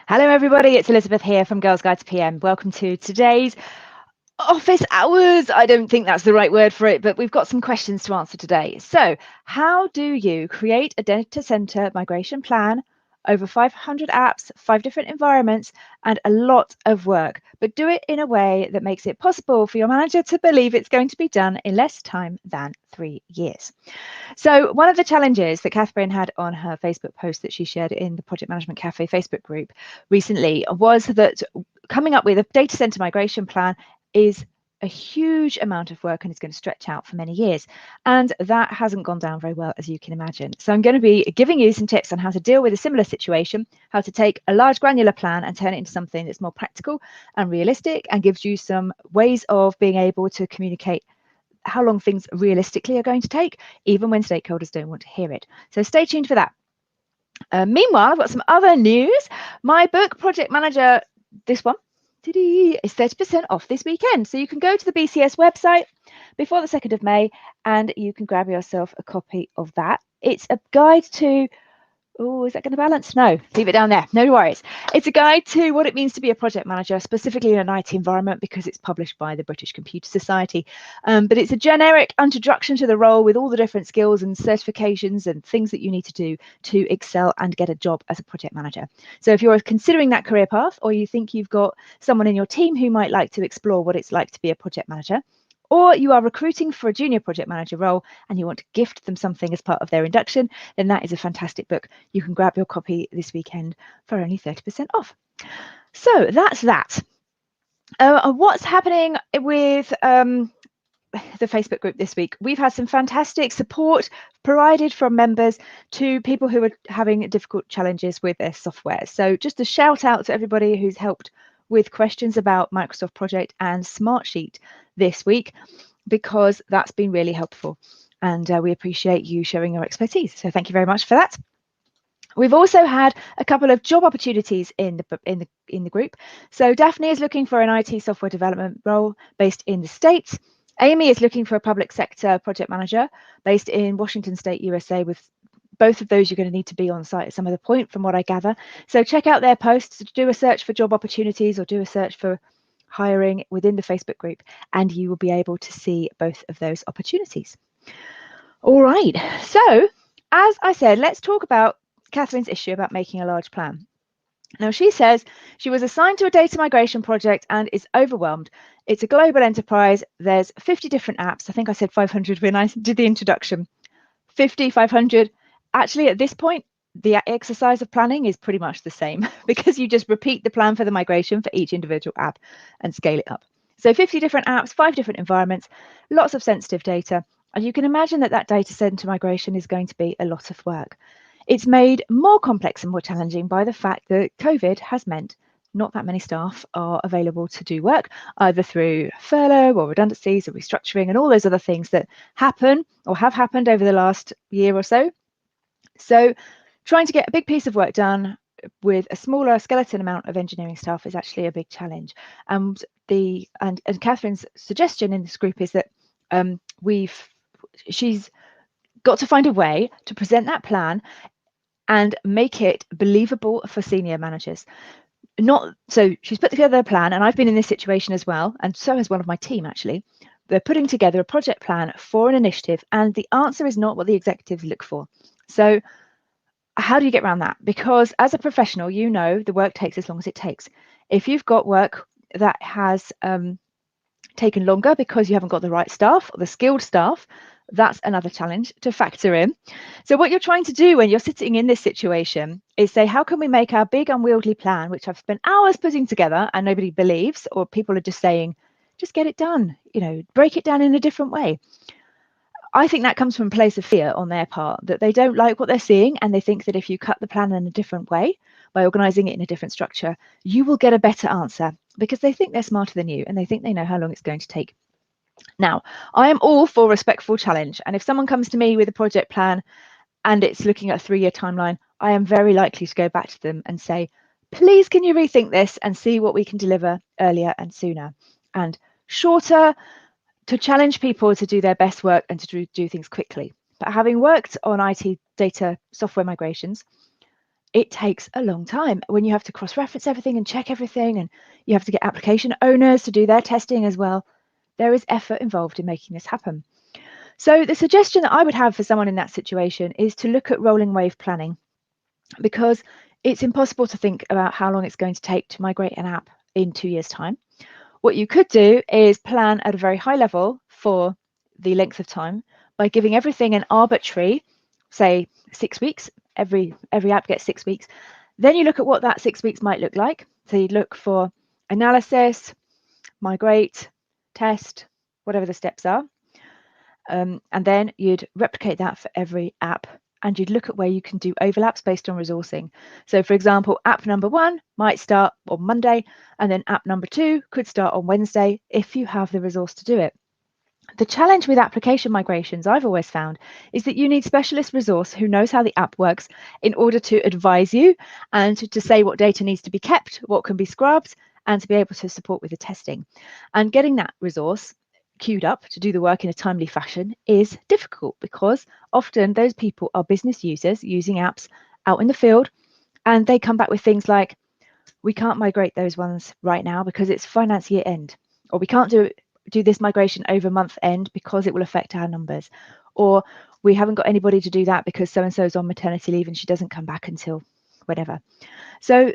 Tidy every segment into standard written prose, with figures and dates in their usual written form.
Hello everybody, it's Elizabeth here from Girls Guide to PM. Welcome to today's office hours. I don't think that's the right word for it, but we've got some questions to answer today. So, how do you create a data center migration plan over 500 apps, 5 different environments, and a lot of work, but do it in a way that makes it possible for your manager to believe it's going to be done in less time than 3 years? So one of the challenges that Catherine had on her Facebook post that she shared in the Project Management Cafe Facebook group recently was that coming up with a data center migration plan is a huge amount of work and it's going to stretch out for many years. And that hasn't gone down very well, as you can imagine. So I'm going to be giving you some tips on how to deal with a similar situation, how to take a large granular plan and turn it into something that's more practical and realistic and gives you some ways of being able to communicate how long things realistically are going to take, even when stakeholders don't want to hear it. So stay tuned for that. Meanwhile, I've got some other news. My book, Project Manager, this one, is 30% off this weekend. So you can go to the BCS website before the 2nd of May and you can grab yourself a copy of that. It's a guide to is that going to balance? No, leave it down there. No worries. It's a guide to what it means to be a project manager, specifically in an IT environment, because it's published by the British Computer Society. But it's a generic introduction to the role with all the different skills and certifications and things that you need to do to excel and get a job as a project manager. So if you're considering that career path, or you think you've got someone in your team who might like to explore what it's like to be a project manager, or you are recruiting for a junior project manager role and you want to gift them something as part of their induction, then that is a fantastic book. You can grab your copy this weekend for only 30% off. So that's that. What's happening with the Facebook group this week? We've had some fantastic support provided from members to people who are having difficult challenges with their software. So just a shout out to everybody who's helped with questions about Microsoft Project and Smartsheet this week, because that's been really helpful and we appreciate you sharing your expertise. So thank you very much for that. We've also had a couple of job opportunities in the group. So Daphne is looking for an IT software development role based in the States. Amy is looking for a public sector project manager based in Washington State, USA, with both of those you're going to need to be on site at some other point, from what I gather. So check out their posts, do a search for job opportunities or do a search for hiring within the Facebook group, and you will be able to see both of those opportunities. All right, so as I said, let's talk about Catherine's issue about making a large plan. Now, she says she was assigned to a data migration project and is overwhelmed. It's a global enterprise. There's 50 different apps. I think I said 500 when I did the introduction. 50, 500. Actually, at this point, the exercise of planning is pretty much the same, because you just repeat the plan for the migration for each individual app and scale it up. So 50 different apps, 5 different environments, lots of sensitive data. And you can imagine that that data center migration is going to be a lot of work. It's made more complex and more challenging by the fact that COVID has meant not that many staff are available to do work, either through furlough or redundancies or restructuring and all those other things that happen or have happened over the last year or so. So trying to get a big piece of work done with a smaller skeleton amount of engineering staff is actually a big challenge. And Catherine's suggestion in this group is that she's got to find a way to present that plan and make it believable for senior managers. So she's put together a plan, and I've been in this situation as well, and so has one of my team actually. They're putting together a project plan for an initiative, and the answer is not what the executives look for. So how do you get around that? Because as a professional, you know the work takes as long as it takes. If you've got work that has taken longer because you haven't got the right staff or the skilled staff, that's another challenge to factor in. So what you're trying to do when you're sitting in this situation is say, how can we make our big unwieldy plan, which I've spent hours putting together and nobody believes, or people are just saying, just get it done, break it down in a different way. I think that comes from a place of fear on their part, that they don't like what they're seeing, and they think that if you cut the plan in a different way, by organising it in a different structure, you will get a better answer, because they think they're smarter than you and they think they know how long it's going to take. Now, I am all for respectful challenge, and if someone comes to me with a project plan and it's looking at a 3-year timeline, I am very likely to go back to them and say, please, can you rethink this and see what we can deliver earlier and sooner and shorter, to challenge people to do their best work and to do things quickly. But having worked on IT data software migrations, it takes a long time when you have to cross-reference everything and check everything, and you have to get application owners to do their testing as well. There is effort involved in making this happen. So the suggestion that I would have for someone in that situation is to look at rolling wave planning, because it's impossible to think about how long it's going to take to migrate an app in 2 years' time. What you could do is plan at a very high level for the length of time by giving everything an arbitrary, say 6 weeks. Every app gets 6 weeks. Then you look at what that 6 weeks might look like. So you look for analysis, migrate, test, whatever the steps are. And then you'd replicate that for every app, and you'd look at where you can do overlaps based on resourcing. So for example, app number 1 might start on Monday, and then app number 2 could start on Wednesday if you have the resource to do it. The challenge with application migrations, I've always found, is that you need specialist resource who knows how the app works in order to advise you and to say what data needs to be kept, what can be scrubbed, and to be able to support with the testing. And getting that resource queued up to do the work in a timely fashion is difficult, because often those people are business users using apps out in the field, and they come back with things like, we can't migrate those ones right now because it's finance year end, or we can't do this migration over month end because it will affect our numbers, or we haven't got anybody to do that because so and so is on maternity leave and she doesn't come back until whatever. So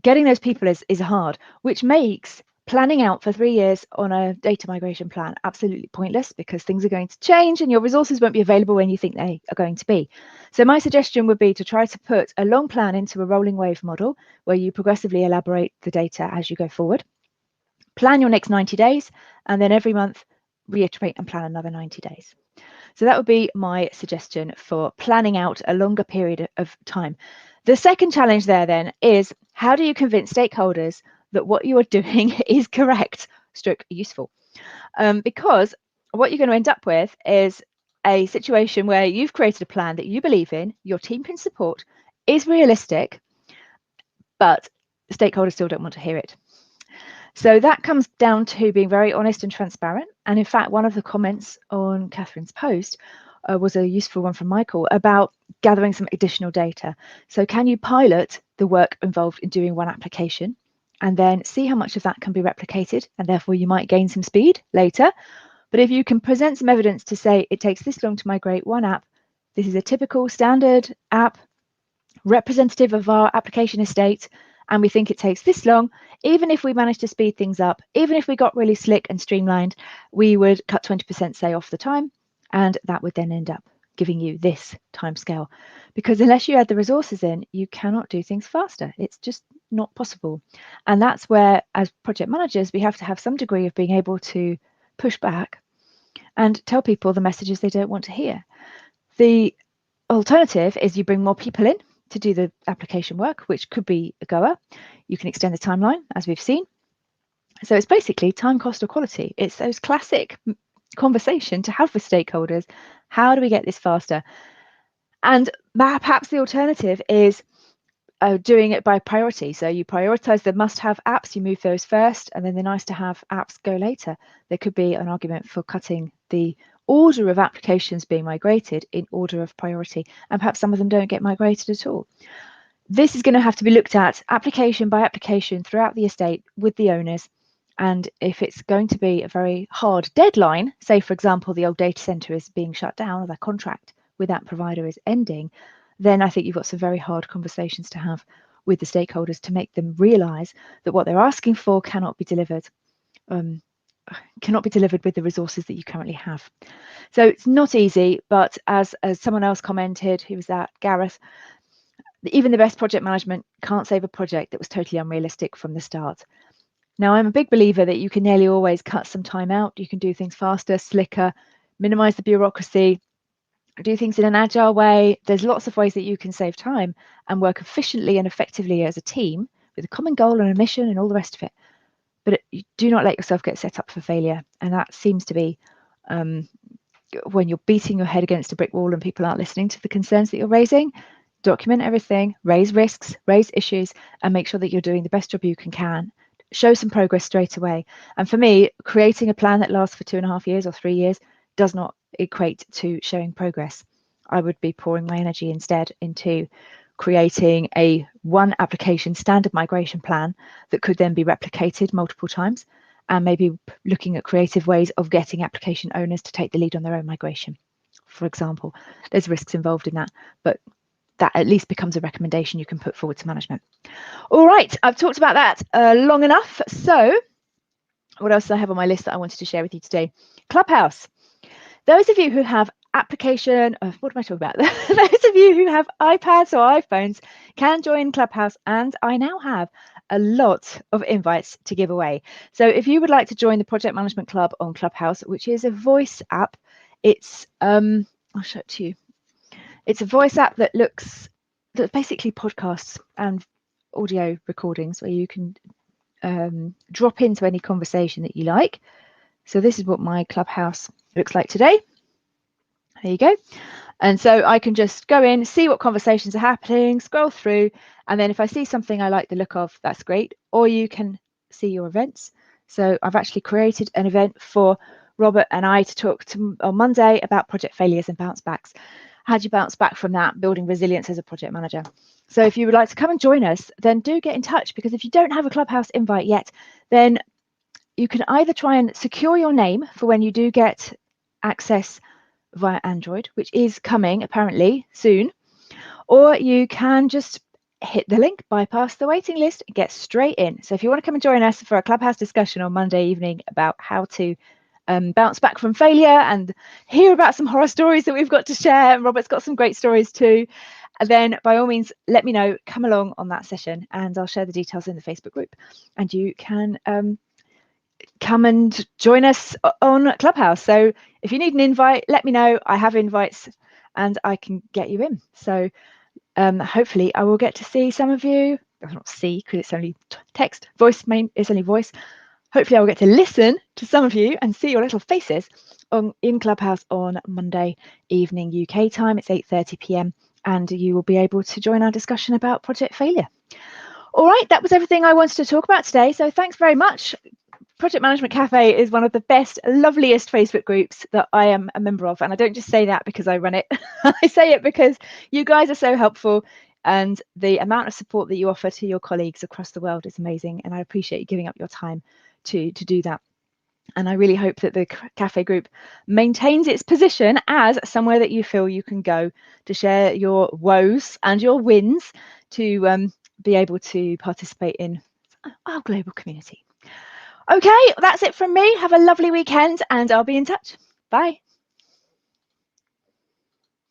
getting those people is hard, which makes planning out for 3 years on a data migration plan absolutely pointless, because things are going to change and your resources won't be available when you think they are going to be. So my suggestion would be to try to put a long plan into a rolling wave model where you progressively elaborate the data as you go forward. Plan your next 90 days, and then every month reiterate and plan another 90 days. So that would be my suggestion for planning out a longer period of time. The second challenge there then is, how do you convince stakeholders that what you are doing is correct, stroke useful? Because what you're going to end up with is a situation where you've created a plan that you believe in, your team can support, is realistic, but stakeholders still don't want to hear it. So that comes down to being very honest and transparent. And in fact, one of the comments on Catherine's post was a useful one from Michael about gathering some additional data. So can you pilot the work involved in doing one application and then see how much of that can be replicated, and therefore you might gain some speed later. But if you can present some evidence to say it takes this long to migrate one app, this is a typical standard app representative of our application estate, and we think it takes this long, even if we manage to speed things up, even if we got really slick and streamlined, we would cut 20% say off the time, and that would then end up giving you this timescale. Because unless you add the resources in, you cannot do things faster. It's just not possible. And that's where, as project managers, we have to have some degree of being able to push back and tell people the messages they don't want to hear. The alternative is you bring more people in to do the application work, which could be a goer. You can extend the timeline, as we've seen. So it's basically time, cost, or quality. It's those classic conversation to have with stakeholders. How do we get this faster? And perhaps the alternative is doing it by priority. So you prioritize the must-have apps, you move those first, and then the nice-to-have apps go later. There could be an argument for cutting the order of applications being migrated in order of priority, and perhaps some of them don't get migrated at all. This is going to have to be looked at application by application throughout the estate with the owners. And if it's going to be a very hard deadline, say, for example, the old data center is being shut down or their contract with that provider is ending, then I think you've got some very hard conversations to have with the stakeholders to make them realize that what they're asking for cannot be delivered with the resources that you currently have. So it's not easy, but as someone else commented, who was that, Gareth, even the best project management can't save a project that was totally unrealistic from the start. Now, I'm a big believer that you can nearly always cut some time out. You can do things faster, slicker, minimize the bureaucracy, do things in an agile way. There's lots of ways that you can save time and work efficiently and effectively as a team with a common goal and a mission and all the rest of it. But you do not let yourself get set up for failure. And that seems to be when you're beating your head against a brick wall and people aren't listening to the concerns that you're raising. Document everything, raise risks, raise issues, and make sure that you're doing the best job you can. Show some progress straight away. And for me, creating a plan that lasts for 2.5 years or 3 years does not equate to showing progress. I would be pouring my energy instead into creating a one application standard migration plan that could then be replicated multiple times, and maybe looking at creative ways of getting application owners to take the lead on their own migration. For example, there's risks involved in that, but that at least becomes a recommendation you can put forward to management. All right, I've talked about that long enough. So what else do I have on my list that I wanted to share with you today? Clubhouse. Those of you who have application, what am I talking about? Those of you who have iPads or iPhones can join Clubhouse, and I now have a lot of invites to give away. So if you would like to join the Project Management Club on Clubhouse, which is a voice app, it's I'll show it to you. It's a voice app that basically podcasts and audio recordings where you can drop into any conversation that you like. So this is what my Clubhouse looks like today. There you go. And so I can just go in, see what conversations are happening, scroll through, and then if I see something I like the look of, that's great. Or you can see your events. So I've actually created an event for Robert and I to talk on Monday about project failures and bounce backs. How do you bounce back from that, building resilience as a project manager? So if you would like to come and join us, then do get in touch, because if you don't have a Clubhouse invite yet, then you can either try and secure your name for when you do get access via Android, which is coming apparently soon, or you can just hit the link, bypass the waiting list, and get straight in. So if you want to come and join us for a Clubhouse discussion on Monday evening about how to bounce back from failure and hear about some horror stories that we've got to share, and Robert's got some great stories too, and then by all means let me know, come along on that session, and I'll share the details in the Facebook group, and you can come and join us on Clubhouse. So if you need an invite, let me know. I have invites and I can get you in. So hopefully I will get to see some of you. Not see, because it's only text. It's only voice. Hopefully I will get to listen to some of you and see your little faces in Clubhouse on Monday evening UK time. It's 8:30 p.m. and you will be able to join our discussion about project failure. All right, that was everything I wanted to talk about today. So thanks very much. Project Management Cafe is one of the best, loveliest Facebook groups that I am a member of. And I don't just say that because I run it. I say it because you guys are so helpful, and the amount of support that you offer to your colleagues across the world is amazing. And I appreciate you giving up your time to do that. And I really hope that the Cafe group maintains its position as somewhere that you feel you can go to share your woes and your wins, to be able to participate in our global community. Okay, that's it from me. Have a lovely weekend and I'll be in touch. Bye.